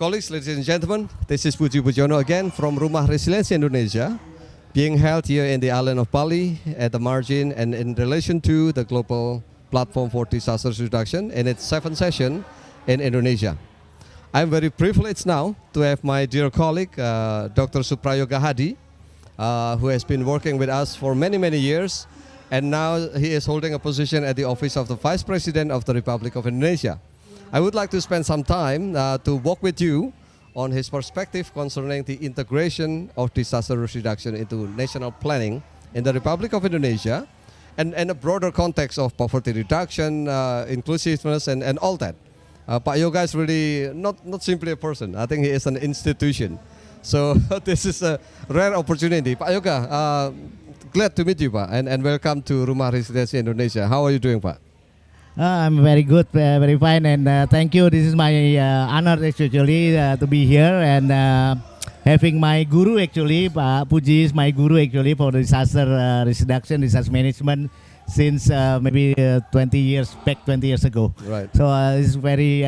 colleagues, ladies and gentlemen, this is Puji Pujono again from Rumah Resiliensi Indonesia, being held here in the island of Bali at the margin and in relation to the Global Platform for Disaster Reduction in its 7th session in Indonesia. I'm very privileged now to have my dear colleague, Dr. Suprayoga Hadi, who has been working with us for many, many years, and now he is holding a position at the office of the Vice President of the Republic of Indonesia. I would like to spend some time to walk with you on his perspective concerning the integration of disaster risk reduction into national planning in the Republic of Indonesia and a broader context of poverty reduction, inclusiveness, and all that. Pak Yoga is really not simply a person. I think he is an institution. So this is a rare opportunity. Pak Yoga, glad to meet you, Pak, and welcome to Rumah Resiliensi Indonesia. How are you doing, Pak? I'm very good, very fine, and thank you. This is my honor actually to be here and having my guru actually. Pak Puji is my guru actually for disaster risk reduction, disaster management since maybe 20 years ago. Right. So it's very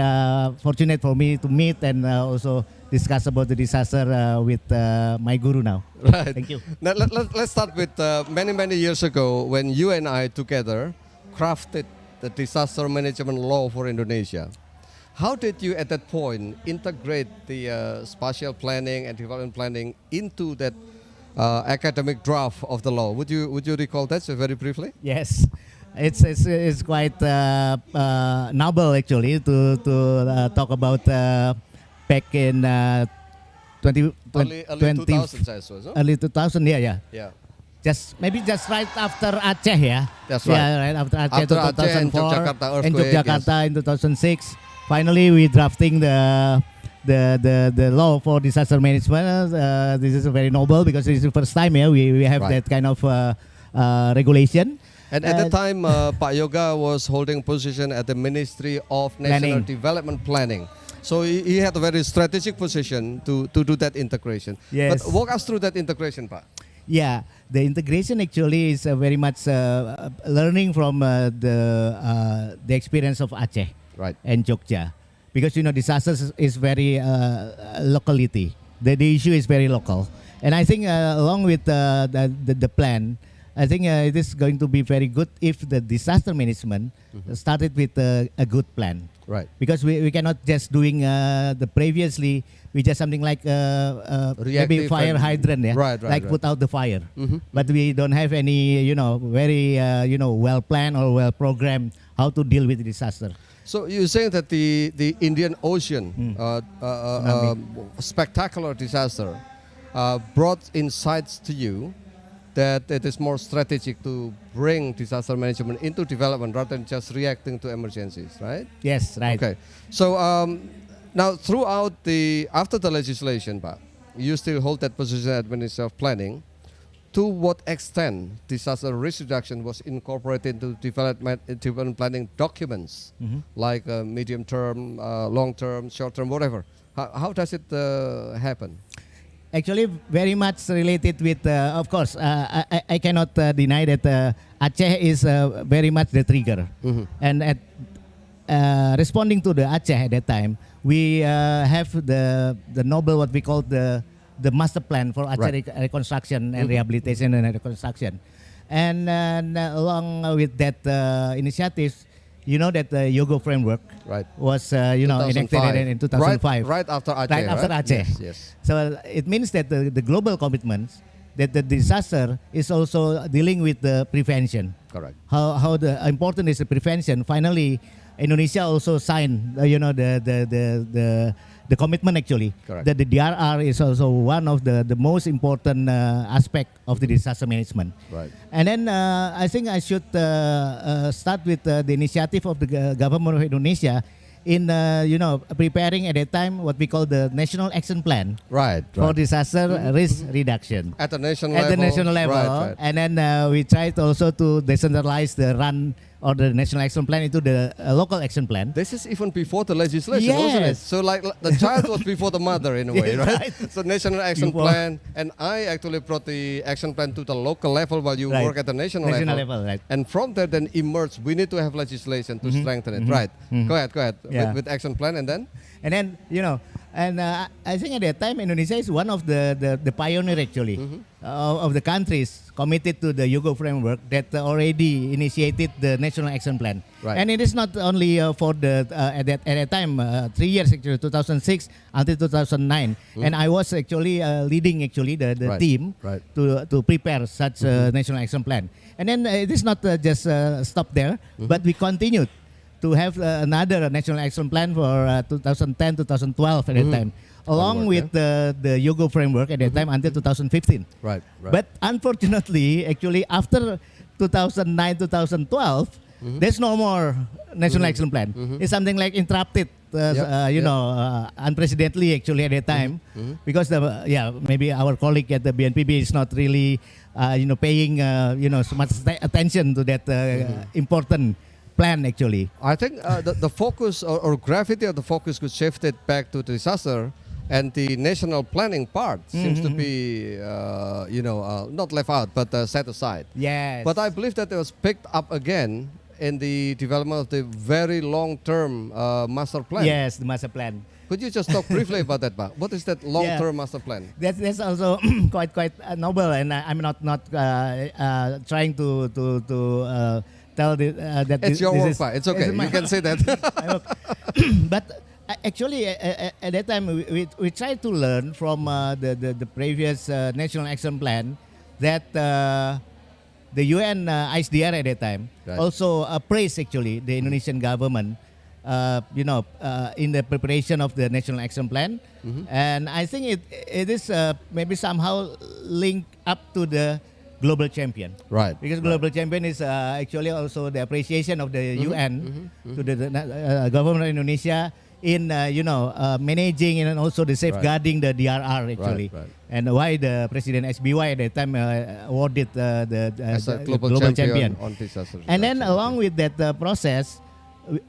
fortunate for me to meet and also discuss about the disaster with my guru now. Right. Thank you. Now, let's start with many years ago when you and I together crafted the disaster management law for Indonesia. How did you at that point integrate the spatial planning and development planning into that academic draft of the law? Would you recall that so very briefly? Yes, it's quite noble actually to talk about back in 20, Early 2000s, I suppose. No? early 2000, yeah. Yeah. Just right after Aceh, yeah. That's right. Yeah, right after Aceh, After Aceh and 2004, Yogyakarta and earthquake, Yogyakarta in 2006. Finally, we drafting the law for disaster management. This is very noble because this is the first time, yeah, we have Right. that kind of regulation. And at that time, Pak Yoga was holding position at the Ministry of National Planning. Development Planning. So he had a very strategic position to do that integration. Yes. But walk us through that integration, Pak. Yeah, the integration actually is very much learning from the experience of Aceh Right. and Jogja, because disasters is very locality. The issue is very local, and I think along with the plan, I think it is going to be very good if the disaster management started with a good plan. Right. Because we cannot just doing the previously we just something like maybe Reactive fire and- hydrant, yeah, Right, like put out the fire. Mhm. But we don't have any very well planned or well programmed how to deal with disaster. So you're saying that the Indian Ocean spectacular disaster brought insights to you that it is more strategic to bring disaster management into development rather than just reacting to emergencies, right? Yes, right. Okay. So now after the legislation, Pak, you still hold that position at Ministry of Planning. To what extent disaster risk reduction was incorporated into development planning documents, like medium term, long term, short term, whatever? How does it happen? Actually, very much related with, of course, I cannot deny that Aceh is very much the trigger. And at responding to the Aceh at that time, we have the noble, what we call the master plan for Aceh Right. reconstruction and rehabilitation and reconstruction. And along with that initiative, that the Yogo framework Right. was enacted 2005. in 2005. Right after Aceh. Right after Aceh. Yes. So it means that the global commitments that the disaster is also dealing with the prevention. Correct. How the important is the prevention. Finally, Indonesia also signed the commitment actually. Correct. That the DRR is also one of the most important aspect of the disaster management. Right. And then I think I should start with the initiative of the government of Indonesia in preparing at that time what we call the National Action Plan Right. for disaster risk reduction At the national at level. the national level. Right. And then we tried also to decentralize the run or the National Action Plan into the local action plan. This is even before the legislation, wasn't it? Yes. So like the child was before the mother in a way, Yes, right? right. So National Action Before. Plan, and I actually brought the action plan to the local level while you Right. work at the national Level, right. And from there then emerged, we need to have legislation to strengthen it, right? Go ahead, Yeah. with action plan and then? And then And I think at that time Indonesia is one of the pioneer actually of the countries committed to the Yogo framework that already initiated the National Action Plan. Right. And it is not only for the at that time 3 years actually 2006 until 2009. And I was actually leading actually the Right. team Right. to prepare such a National Action Plan. And then it is not just stop there, but we continued to have another National Action Plan for 2010-2012 at that time, along Onward, with the Yogo framework at that time until 2015. Right. Right. But unfortunately, actually, after 2009-2012, there's no more National Action Plan. It's something like interrupted, unprecedentedly actually at that time, because maybe our colleague at the BNPB is not really, paying, so much attention to that important plan actually. I think the focus or gravity of the focus could shift it back to disaster, and the national planning part seems to be, not left out but set aside. Yes. But I believe that it was picked up again in the development of the very long-term master plan. Yes, the master plan. Could you just talk briefly about that, Pak? What is that long-term master plan? That's also quite noble, and I'm not trying to tell that It's your this work, is, Pak. It's okay. You can say that. But actually, at that time, we tried to learn from the previous National Action Plan that the UN ISDR at that time Right. also praised actually the Indonesian government, in the preparation of the National Action Plan, and I think it is maybe somehow linked up to the Global Champion. Right. Because Global Champion is actually also the appreciation of the UN to the government of Indonesia in managing and also the safeguarding the DRR actually. Right. And why the President SBY at that time awarded As a the global champion on disaster. And then along with that process,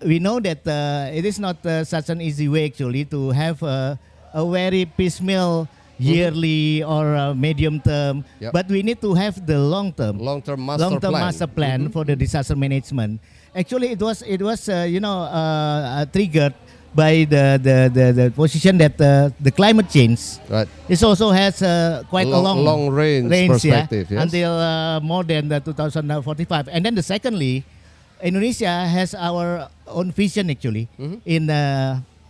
we know that it is not such an easy way actually to have a very piecemeal yearly or medium term, Yep. but we need to have the long-term master plan for the disaster management. Actually, it was triggered by the position that the climate change Right. this also has quite a long range perspective, yes. until more than the 2045. And then secondly, Indonesia has our own vision actually in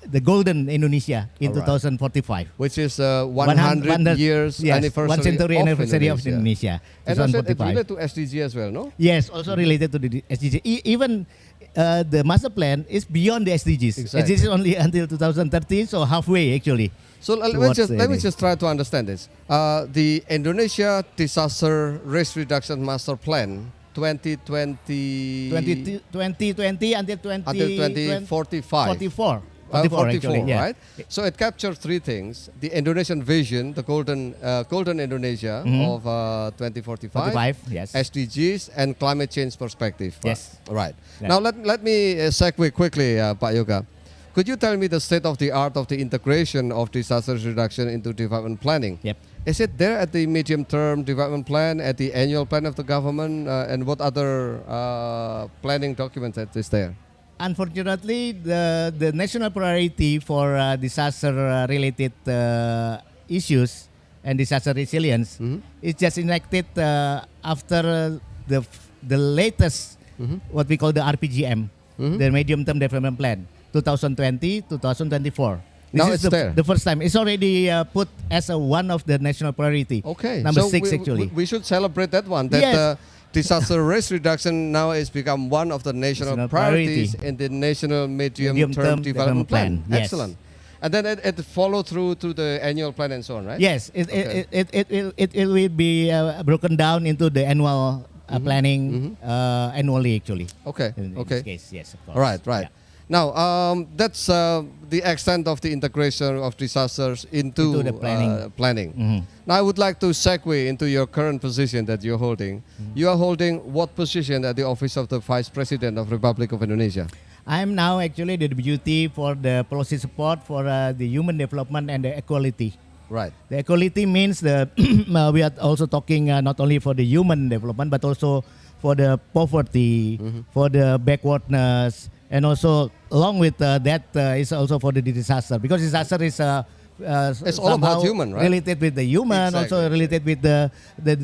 the golden Indonesia in All right. 2045. Which is 100 years anniversary 1 century anniversary of Indonesia. Indonesia. And also it's 2045. related to SDG as well, no? Yes, also related to the SDG. Even the master plan is beyond the SDGs. Exactly. SDGs only until 2030, so halfway actually. So let me just try to understand this. The Indonesia Disaster Risk Reduction Master Plan 2020 2020 until 2045. 44. 44, actually, yeah. right? So it captures three things: the Indonesian vision, the golden Indonesia of 2045, 45, yes. SDGs, and climate change perspective. Yes. Right. Yeah. Now let me segue quickly, Pak Yoga. Could you tell me the state of the art of the integration of disaster reduction into development planning? Yep. Is it there at the medium-term development plan, at the annual plan of the government, and what other planning documents is there? Unfortunately, the national priority for disaster-related issues and disaster resilience is just enacted after the latest what we call the RPGM, the medium-term development plan, 2020-2024. Now This it's is there. the first time. It's already put as one of the national priority. Okay, Number so 6 actually. we should celebrate that one. That Yes. disaster risk reduction now has become one of the national National priorities priority. in the national medium-term Medium-term development plan. development plan, yes. Excellent. And then it follow through to the annual plan and so on, right? Yes, Okay. it will be broken down into the annual planning annually actually. Okay. In Okay. this case, yes, of course. Right. Yeah. Now, that's the extent of the integration of disasters into the planning. planning. Now, I would like to segue into your current position that you're holding. You are holding what position at the office of the Vice President of Republic of Indonesia? I am now actually the deputy for the policy support for the human development and the equality. Right. The equality means we are also talking not only for the human development but also for the poverty, for the backwardness, and also along with that is also for the disaster, because disaster is It's all about somehow human, right? related with the human, also Exactly. related with the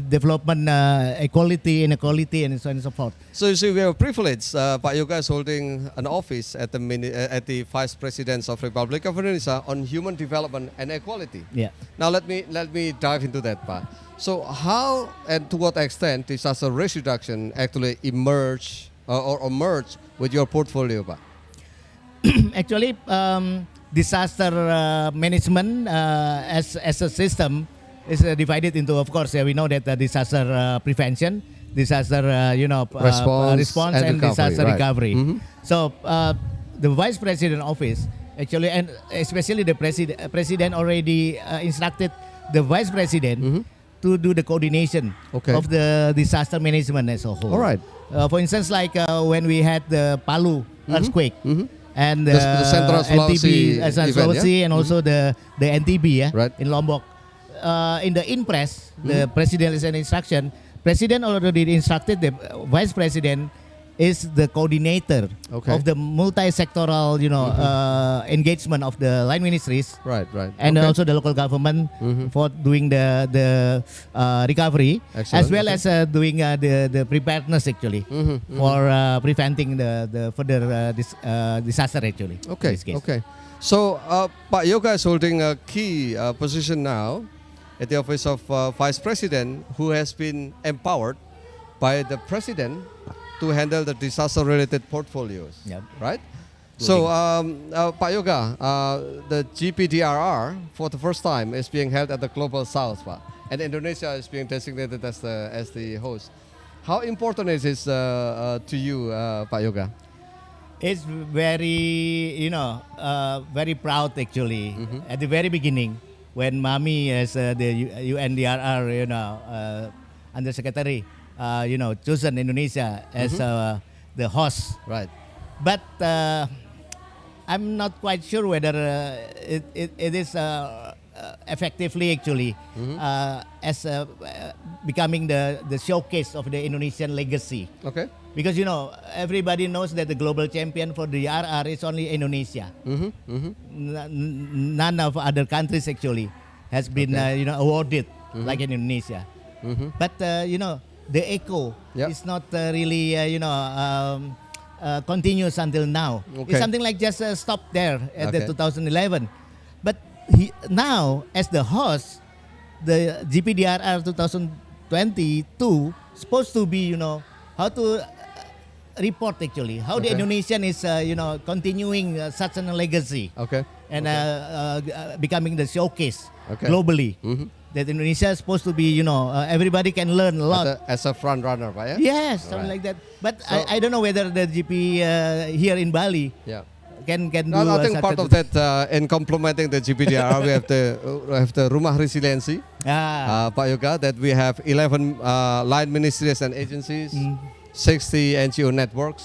development, equality, inequality, and so on and so forth. So you see, we have a privilege. Pak Yoga is holding an office at at the Vice President of Republic of Indonesia on human development and equality. Yeah. Now let me dive into that part. So how and to what extent disaster risk reduction actually emerge or merge with your portfolio, Pak? Actually, disaster management as a system is divided into, of course, we know that disaster prevention, disaster response and and recovery, disaster right. recovery. Mhm. So the Vice President office actually, and especially the president already instructed the Vice President to do the coordination Okay. of the disaster management as a whole. All right. For instance, like when we had the Palu earthquake. And The Central Sulawesi NTB, event, Sulawesi, yeah? and also the NTB, Right. in Lombok. In the impress, the president is an instruction. President already instructed the vice president is the coordinator Okay. of the multi-sectoral, engagement of the line ministries Right. and Okay. also the local government for doing the recovery, Excellent, as well okay. as doing the preparedness actually for preventing the further disaster actually. in Okay. this case. Okay. So Pak Yoga is holding a key position now at the office of Vice President, who has been empowered by the President to handle the disaster-related portfolios. Yep. Right. So Pak Yoga, the GPDRR for the first time is being held at the Global South, Pak, and Indonesia is being designated as the host. How important is this to you, Pak Yoga? It's very, very proud actually. At the very beginning, when Mami as the UNDRR, Undersecretary, chosen Indonesia as the host. Right. But I'm not quite sure whether it is effectively actually as becoming the showcase of the Indonesian legacy. Okay. Because everybody knows that the global champion for the RR is only Indonesia. None of other countries actually has been awarded like in Indonesia. But the echo Yep. is not really continuous until now. Okay. It's something like just stop there at the Okay. 2011. But now as the host, the GPDRR 2022 supposed to be how to report actually how the Okay. Indonesian is continuing such a legacy Okay. and becoming the showcase Okay. globally. That Indonesia is supposed to be everybody can learn a lot. As a front runner, Pak, yeah? Yes, something Alright. like that. But So- I don't know whether the GP here in Bali Yeah. can do. No, I think such part a- of that in complementing the GPDR, we have the Rumah Resiliensi, Pak Yoga, that we have 11 line ministries and agencies, 60 NGO networks,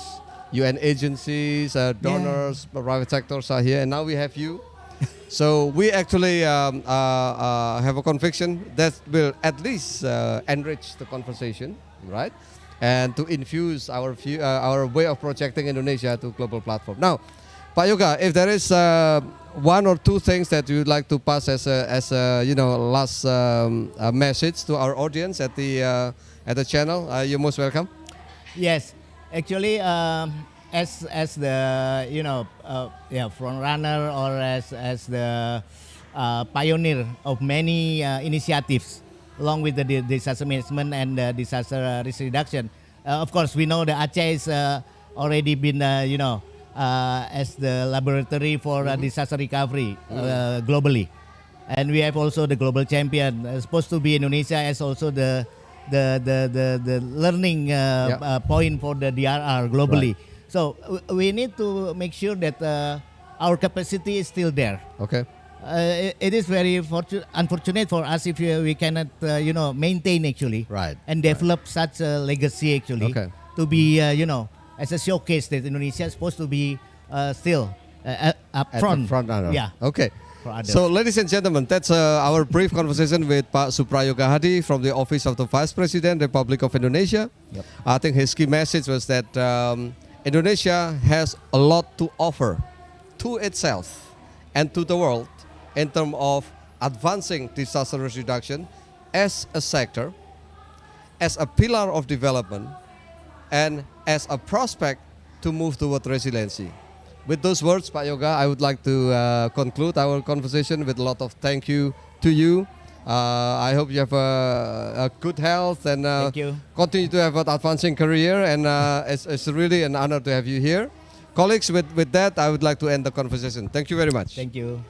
UN agencies, donors, private sectors are here, and now we have you. So we actually have a conviction that will at least enrich the conversation, right? And to infuse our way of projecting Indonesia to global platform. Now, Pak Yoga, if there is one or two things that you'd like to pass as a last message to our audience at the channel, you're most welcome. Yes, actually, as the front runner or as the pioneer of many initiatives, along with the disaster management and disaster risk reduction. Of course, we know that Aceh is already been as the laboratory for disaster recovery globally, and we have also the global champion. Supposed to be Indonesia as also the learning point for the DRR globally. Right. So we need to make sure that our capacity is still there. Okay. It is very unfortunate for us if we cannot maintain actually Right. and develop such a legacy actually Okay. to be as a showcase that Indonesia is supposed to be still up At front. the front runner. Yeah. Okay. for others. So, ladies and gentlemen, that's our brief conversation with Pak Suprayoga Hadi from the Office of the Vice President, Republic of Indonesia. Yep. I think his key message was that Indonesia has a lot to offer to itself and to the world in terms of advancing disaster risk reduction as a sector, as a pillar of development, and as a prospect to move toward resiliency. With those words, Pak Yoga, I would like to conclude our conversation with a lot of thank you to you. I hope you have a good health and Thank you. continue to have an advancing career. And it's really an honor to have you here. Colleagues, with that, I would like to end the conversation. Thank you very much. Thank you.